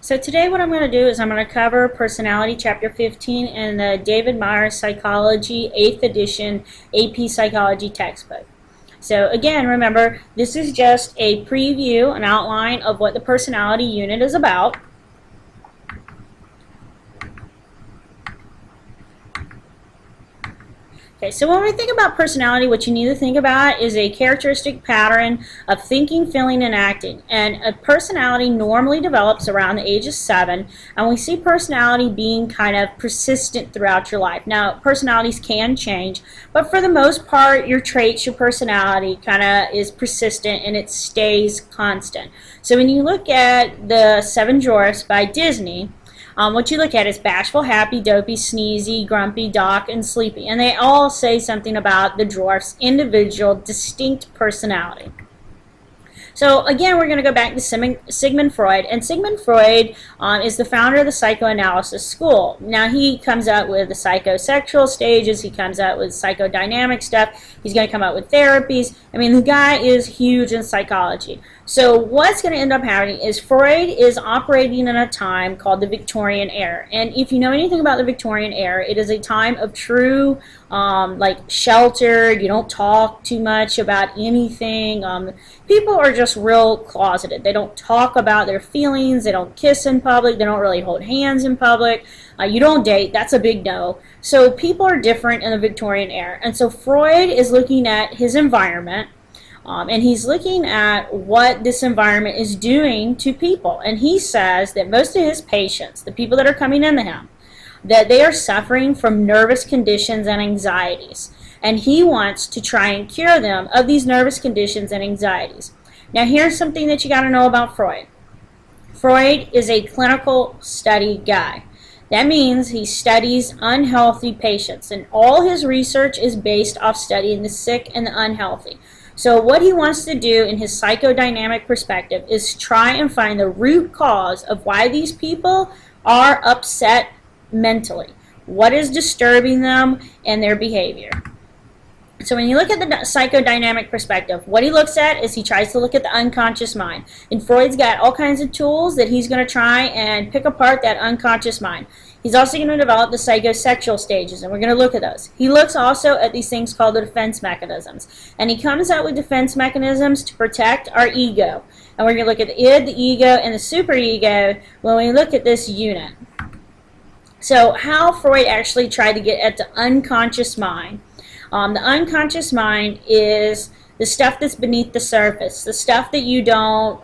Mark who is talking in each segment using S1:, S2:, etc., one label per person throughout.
S1: So today what I'm going to do is I'm going to cover Personality Chapter 15 in the David Myers Psychology 8th edition AP Psychology textbook. So again, remember, this is just a preview, an outline of what the personality unit is about. Okay, so when we think about personality, what you need to think about is a characteristic pattern of thinking, feeling, and acting. And a personality normally develops around the age of 7, and we see personality being kind of persistent throughout your life. Now, personalities can change, but for the most part, your traits, your personality kind of is persistent and it stays constant. So when you look at the 7 Dwarfs by Disney, what you look at is bashful, happy, dopey, sneezy, grumpy, doc, and sleepy. And they all say something about the dwarf's individual, distinct personality. So again, we're going to go back to Sigmund Freud, and Sigmund Freud is the founder of the psychoanalysis school. Now he comes out with the psychosexual stages, he comes out with psychodynamic stuff, he's going to come out with therapies. I mean, the guy is huge in psychology. So what's going to end up happening is Freud is operating in a time called the Victorian era. And if you know anything about the Victorian era, it is a time of true like shelter. You don't talk too much about anything. People are just real closeted. They don't talk about their feelings. They don't kiss in public. They don't really hold hands in public. You don't date. That's a big no. So people are different in the Victorian era. And so Freud is looking at his environment. And he's looking at what this environment is doing to people. And he says that most of his patients, the people that are coming into him, that they are suffering from nervous conditions and anxieties. And he wants to try and cure them of these nervous conditions and anxieties. Now here's something that you got to know about Freud. Freud is a clinical study guy. That means he studies unhealthy patients. And all his research is based off studying the sick and the unhealthy. So what he wants to do in his psychodynamic perspective is try and find the root cause of why these people are upset mentally. What is disturbing them and their behavior? So when you look at the psychodynamic perspective, what he looks at is he tries to look at the unconscious mind. And Freud's got all kinds of tools that he's going to try and pick apart that unconscious mind. He's also going to develop the psychosexual stages, and we're going to look at those. He looks also at these things called the defense mechanisms. And he comes out with defense mechanisms to protect our ego. And we're going to look at the id, the ego, and the superego when we look at this unit. So how Freud actually tried to get at the unconscious mind. The unconscious mind is the stuff that's beneath the surface, the stuff that you don't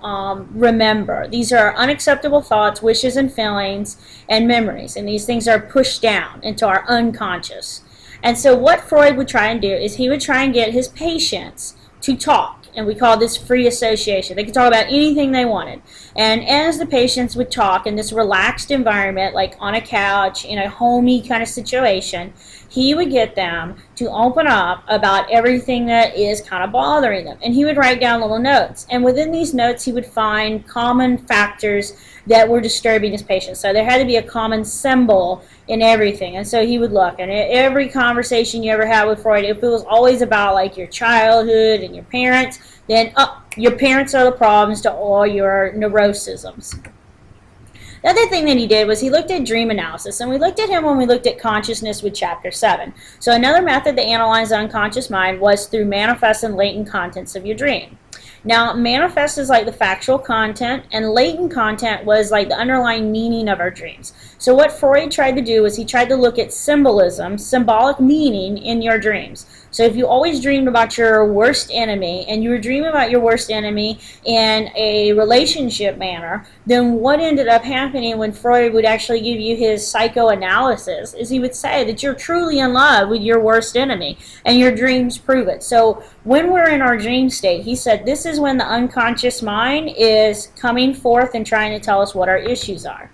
S1: remember. These are unacceptable thoughts, wishes, and feelings, and memories. And these things are pushed down into our unconscious. And so what Freud would try and do is he would try and get his patients to talk. And we call this free association. They could talk about anything they wanted. And as the patients would talk in this relaxed environment, like on a couch, in a homey kind of situation, he would get them to open up about everything that is kind of bothering them. And he would write down little notes. And within these notes, he would find common factors that were disturbing his patients. So there had to be a common symbol in everything. And so he would look. And every conversation you ever had with Freud, if it was always about like your childhood and your parents, then your parents are the problems to all your neurosisms. The other thing that he did was he looked at dream analysis, and we looked at him when we looked at consciousness with Chapter 7. So another method to analyze the unconscious mind was through manifest and latent contents of your dream. Now, manifest is like the factual content, and latent content was like the underlying meaning of our dreams. So what Freud tried to do was he tried to look at symbolism, symbolic meaning in your dreams. So if you always dreamed about your worst enemy, and you were dreaming about your worst enemy in a relationship manner, then what ended up happening when Freud would actually give you his psychoanalysis is he would say that you're truly in love with your worst enemy, and your dreams prove it. So when we're in our dream state, he said this is when the unconscious mind is coming forth and trying to tell us what our issues are.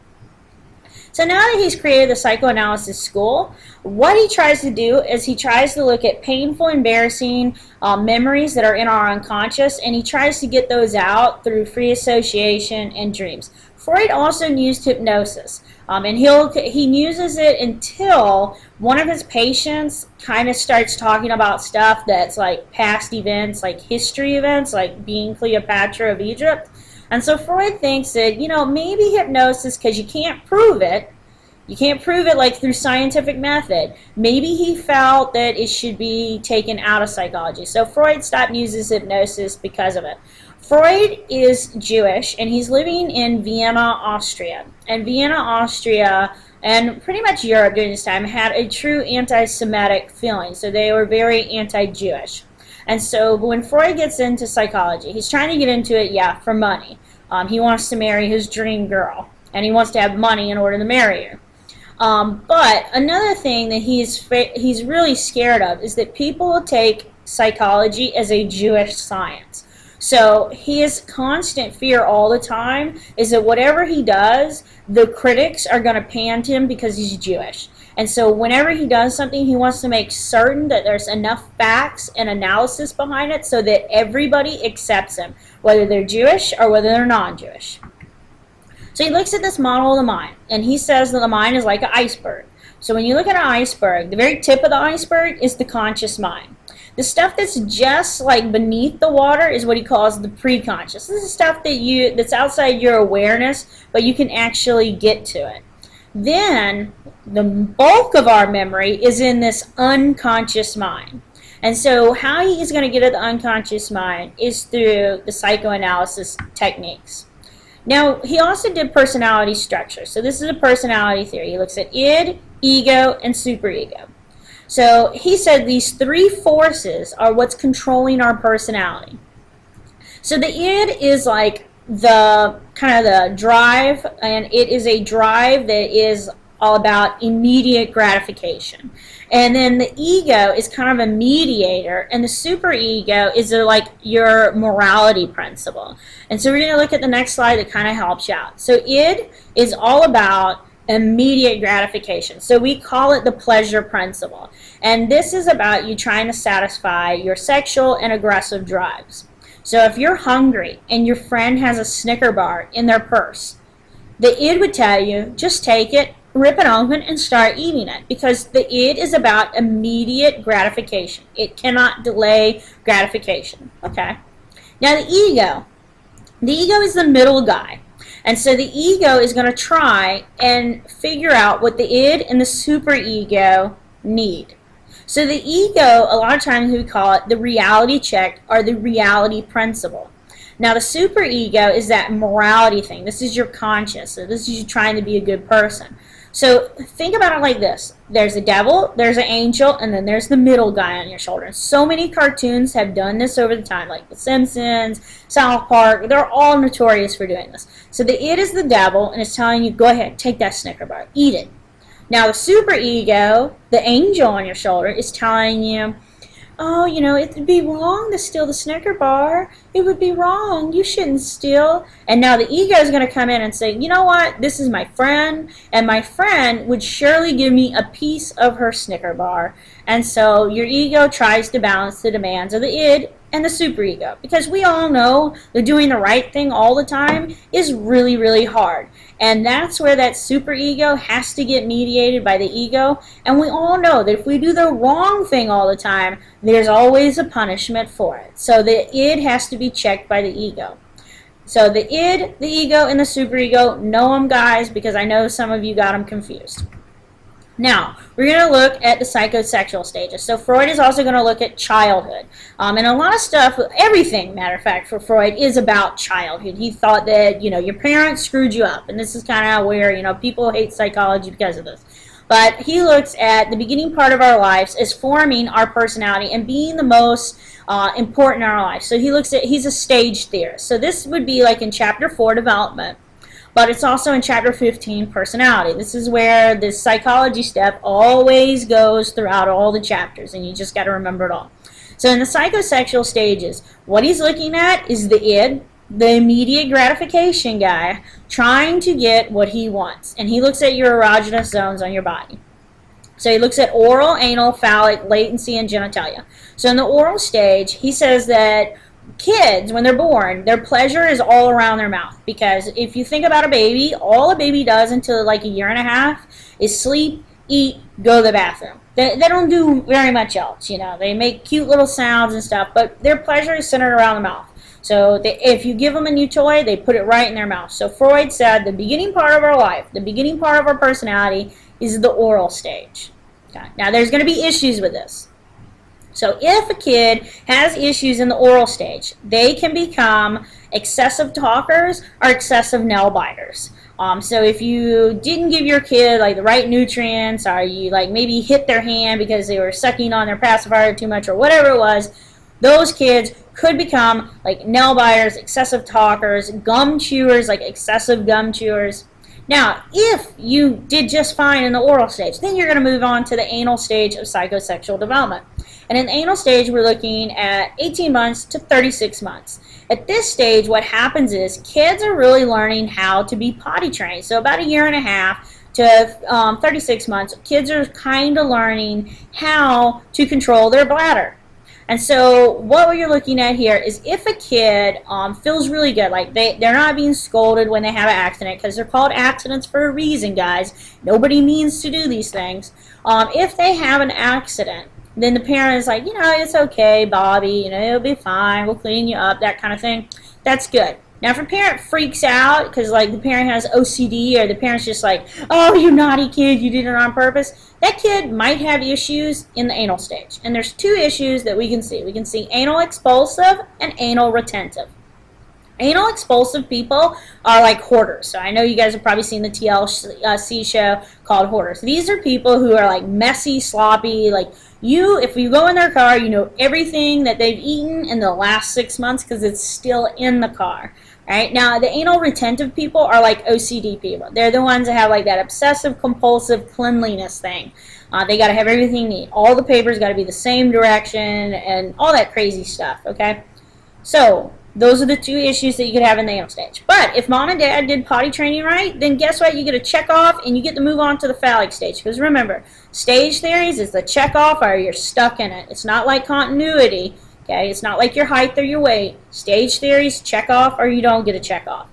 S1: So now that he's created the psychoanalysis school, what he tries to do is he tries to look at painful, embarrassing memories that are in our unconscious, and he tries to get those out through free association and dreams. Freud also used hypnosis, and he uses it until one of his patients kind of starts talking about stuff that's like past events, like history events, like being Cleopatra of Egypt. And so Freud thinks that, maybe hypnosis, because you can't prove it, like through scientific method. Maybe he felt that it should be taken out of psychology. So Freud stopped using hypnosis because of it. Freud is Jewish, and he's living in Vienna, Austria. And Vienna, Austria, and pretty much Europe during this time had a true anti-Semitic feeling. So they were very anti-Jewish. And so when Freud gets into psychology, he's trying to get into it, for money. He wants to marry his dream girl, and he wants to have money in order to marry her. But another thing that he's really scared of is that people will take psychology as a Jewish science. So his constant fear all the time is that whatever he does, the critics are going to pan to him because he's Jewish. And so whenever he does something, he wants to make certain that there's enough facts and analysis behind it so that everybody accepts him, whether they're Jewish or whether they're non-Jewish. So he looks at this model of the mind, and he says that the mind is like an iceberg. So when you look at an iceberg, the very tip of the iceberg is the conscious mind. The stuff that's just like beneath the water is what he calls the preconscious. This is stuff that's outside your awareness, but you can actually get to it. Then the bulk of our memory is in this unconscious mind. And so how he's going to get at the unconscious mind is through the psychoanalysis techniques. Now, he also did personality structure. So this is a personality theory. He looks at id, ego, and superego. So he said these three forces are what's controlling our personality. So the id is like the kind of the drive, and it is a drive that is all about immediate gratification. And then the ego is kind of a mediator, and the superego is like your morality principle. And so we're going to look at the next slide that kind of helps you out. So id is all about immediate gratification. So we call it the pleasure principle. And this is about you trying to satisfy your sexual and aggressive drives. So if you're hungry and your friend has a Snicker bar in their purse, the id would tell you, just take it, rip it open, and start eating it, because the id is about immediate gratification. It cannot delay gratification. Okay. Now the ego is the middle guy. And so the ego is going to try and figure out what the id and the superego need. So the ego, a lot of times we call it the reality check or the reality principle. Now the superego is that morality thing. This is your conscience. So this is you trying to be a good person. So think about it like this. There's a devil, there's an angel, and then there's the middle guy on your shoulder. And so many cartoons have done this over the time, like The Simpsons, South Park. They're all notorious for doing this. So the id is the devil, and it's telling you, go ahead, take that Snicker bar, eat it. Now the superego, the angel on your shoulder, is telling you, oh, it would be wrong to steal the Snicker bar. It would be wrong. You shouldn't steal. And now the ego is going to come in and say, you know what? This is my friend, and my friend would surely give me a piece of her Snicker bar. And so your ego tries to balance the demands of the id and the superego, because we all know that doing the right thing all the time is really, really hard. And that's where that superego has to get mediated by the ego. And we all know that if we do the wrong thing all the time, there's always a punishment for it. So the id has to be checked by the ego. So the id, the ego, and the superego, know them, guys, because I know some of you got them confused. Now, we're going to look at the psychosexual stages. So Freud is also going to look at childhood. And a lot of stuff, everything, matter of fact, for Freud is about childhood. He thought that, your parents screwed you up. And this is kind of where, people hate psychology because of this. But he looks at the beginning part of our lives as forming our personality and being the most important in our life. So he's a stage theorist. So this would be like in chapter 4, development. But it's also in chapter 15, personality. This is where this psychology step always goes throughout all the chapters, and you just got to remember it all. So in the psychosexual stages, what he's looking at is the id, the immediate gratification guy, trying to get what he wants. And he looks at your erogenous zones on your body. So he looks at oral, anal, phallic, latency, and genitalia. So in the oral stage, he says that kids, when they're born, their pleasure is all around their mouth, because if you think about a baby, all a baby does until like a year and a half is sleep, eat, go to the bathroom. They don't do very much else, They make cute little sounds and stuff, but their pleasure is centered around the mouth. So if you give them a new toy, they put it right in their mouth. So Freud said the beginning part of our life, the beginning part of our personality is the oral stage. Okay. Now there's going to be issues with this. So if a kid has issues in the oral stage, they can become excessive talkers or excessive nail biters. So if you didn't give your kid like the right nutrients, or you like maybe hit their hand because they were sucking on their pacifier too much or whatever it was, those kids could become like nail biters, excessive talkers, gum chewers, like excessive gum chewers. Now, if you did just fine in the oral stage, then you're going to move on to the anal stage of psychosexual development. And in the anal stage, we're looking at 18 months to 36 months. At this stage, what happens is kids are really learning how to be potty trained. So about a year and a half to 36 months, kids are kind of learning how to control their bladder. And so what you're looking at here is if a kid feels really good, like they're not being scolded when they have an accident, because they're called accidents for a reason, guys. Nobody means to do these things. If they have an accident, then the parent is like, you know, it's okay, Bobby, you know, it'll be fine, we'll clean you up, that kind of thing. That's good. Now, if a parent freaks out because, like, the parent has OCD, or the parent's just like, oh, you naughty kid, you did it on purpose, that kid might have issues in the anal stage. And there's two issues that we can see. We can see anal expulsive and anal retentive. Anal expulsive people are like hoarders. So I know you guys have probably seen the TLC show called Hoarders. These are people who are like messy, sloppy, like if you go in their car, you know everything that they've eaten in the last 6 months because it's still in the car. Right? Now, the anal retentive people are like OCD people. They're the ones that have like that obsessive compulsive cleanliness thing. They got to have everything neat. All the papers got to be the same direction and all that crazy stuff, okay? So those are the two issues that you could have in the anal stage. But if mom and dad did potty training right, then guess what? You get a check off and you get to move on to the phallic stage. Because remember, stage theories is the check off or you're stuck in it. It's not like continuity. Okay, it's not like your height or your weight. Stage theories, check off or you don't get a check off.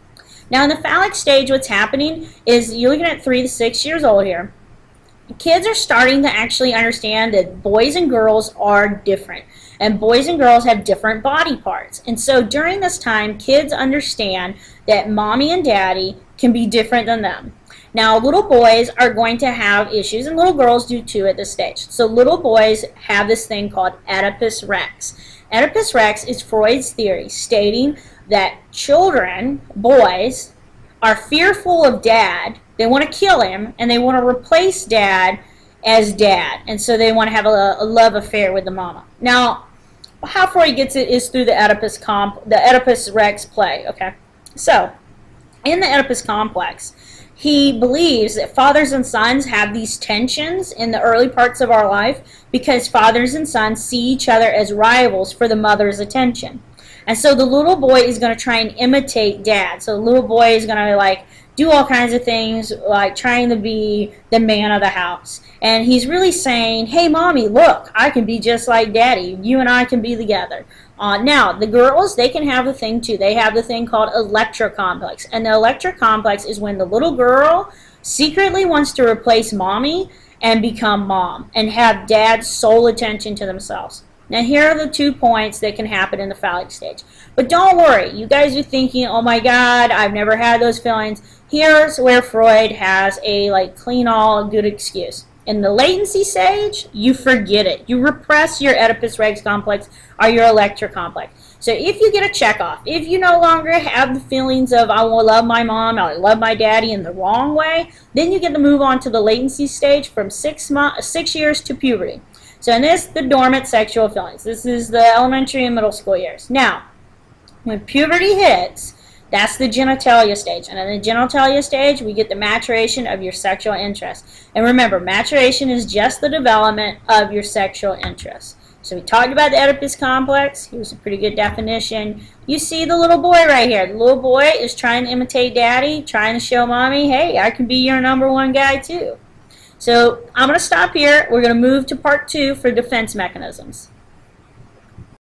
S1: Now in the phallic stage, what's happening is you're looking at 3 to 6 years old here. Kids are starting to actually understand that boys and girls are different. And boys and girls have different body parts. And so during this time, kids understand that mommy and daddy can be different than them. Now, little boys are going to have issues, and little girls do too at this stage. So little boys have this thing called Oedipus Rex. Oedipus Rex is Freud's theory, stating that children, boys, are fearful of dad. They want to kill him, and they want to replace dad as dad. And so they want to have a love affair with the mama. Now, how Freud gets it is through the Oedipus Rex play, okay? So, in the Oedipus complex, he believes that fathers and sons have these tensions in the early parts of our life because fathers and sons see each other as rivals for the mother's attention. And so the little boy is going to try and imitate dad. So the little boy is going to like do all kinds of things, like trying to be the man of the house. And he's really saying, hey, mommy, look, I can be just like daddy. You and I can be together. Now, the girls, they can have a thing too. They have the thing called Electra complex. And the Electra complex is when the little girl secretly wants to replace mommy and become mom and have dad's sole attention to themselves. Now, here are the 2 points that can happen in the phallic stage. But don't worry. You guys are thinking, oh, my God, I've never had those feelings. Here's where Freud has a, like, clean all good excuse. In the latency stage, you forget it. You repress your Oedipus Rex complex or your Electra complex. So if you get a check off, if you no longer have the feelings of I will love my mom, I love my daddy in the wrong way, then you get to move on to the latency stage from 6 years to puberty. So in this, the dormant sexual feelings. This is the elementary and middle school years. Now, when puberty hits, that's the genitalia stage. And in the genitalia stage, we get the maturation of your sexual interest. And remember, maturation is just the development of your sexual interest. So we talked about the Oedipus complex. Here's a pretty good definition. You see the little boy right here. The little boy is trying to imitate daddy, trying to show mommy, hey, I can be your #1 guy too. So I'm going to stop here. We're going to move to part 2 for defense mechanisms.